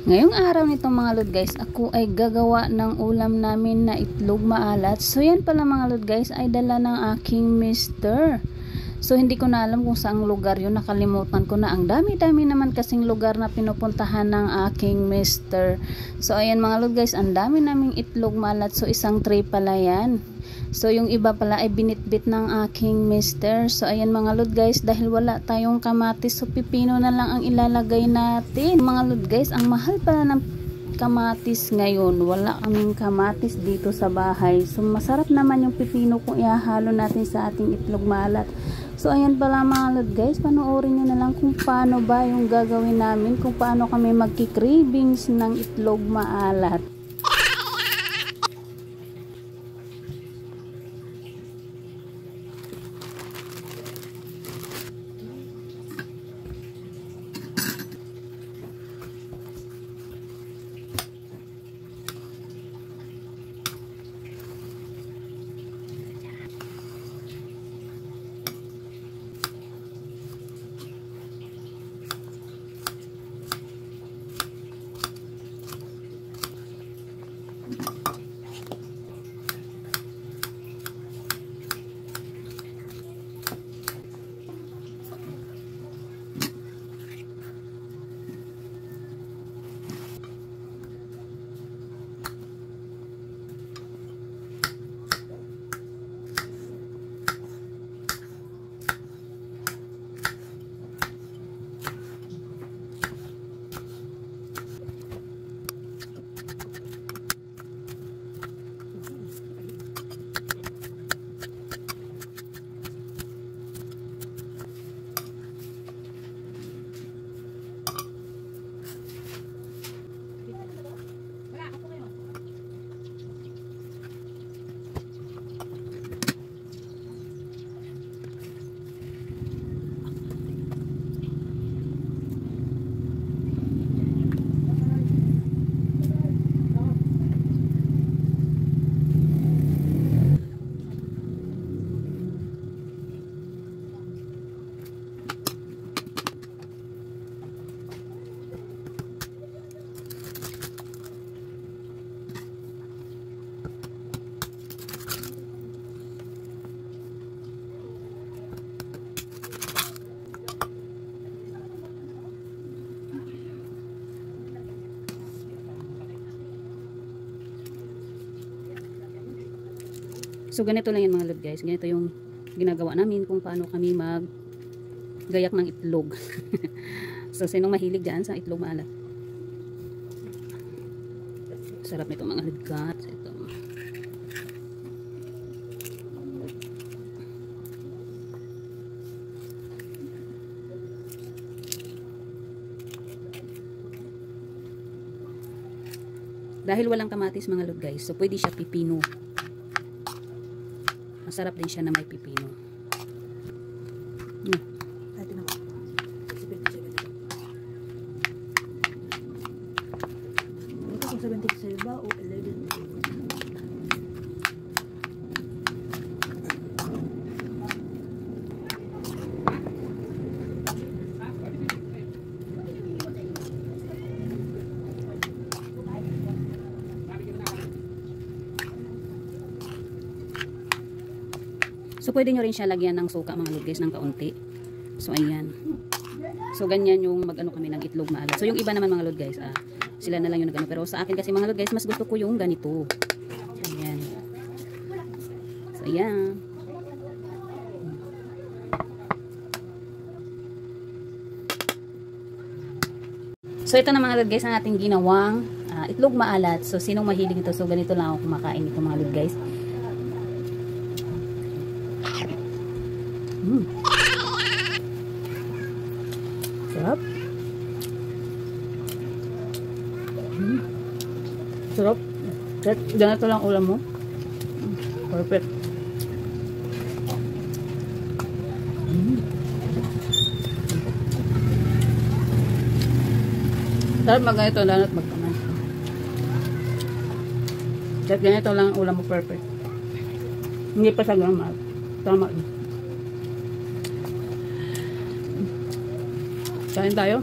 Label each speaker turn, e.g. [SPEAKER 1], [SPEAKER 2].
[SPEAKER 1] Ngayong araw nito mga lod guys, ako ay gagawa ng ulam namin na itlog maalat. So yan pala mga lod guys, ay dala ng aking mister. So hindi ko na alam kung saang lugar yun, nakalimutan ko na. Ang dami-dami naman kasing lugar na pinupuntahan ng aking mister. So ayan mga lod guys, ang dami naming itlog maalat. So isang tray pala yan. So yung iba pala ay binitbit ng aking mister. So ayan mga lod guys, dahil wala tayong kamatis, so pipino na lang ang ilalagay natin. Mga lod guys, ang mahal pala ng kamatis ngayon. Wala kaming kamatis dito sa bahay. So masarap naman yung pipino kung ihahalo natin sa ating itlog maalat. So ayan pala mga lod guys, panoorin nyo na lang kung paano ba yung gagawin namin, kung paano kami magki-cravings ng itlog maalat. So ganito lang yan mga lod guys, ganito yung ginagawa namin kung paano kami maggayak ng itlog. So sinong mahilig dyan sa itlog maalat? Sarap nito mga lod guys. Ito. Dahil walang kamatis mga lod guys, so pwede siya pipino. Masarap din siya na may pipino.
[SPEAKER 2] Ito naman. Ito kung 77 ba o 11?
[SPEAKER 1] So pwede nyo rin siya lagyan ng suka mga lod guys, ng kaunti. So ayan. So ganyan yung mag-ano kami ng itlog maalat. So yung iba naman mga lod guys, sila na lang yung nag-ano. Pero sa akin kasi mga lod guys, mas gusto ko yung ganito. Ayan. So ayan. So ito na mga lod guys, ang ating ginawang itlog maalat. So sinong mahilig ito? So ganito lang ako kumakain ito mga lod guys. Sarap. Sarap. Ganito lang ulam mo. Perfect. Sarap mag-ganito lang at magkaman. Ganito lang ulam mo, perfect. Hindi pa sa gamal. Tama. Kain tayo.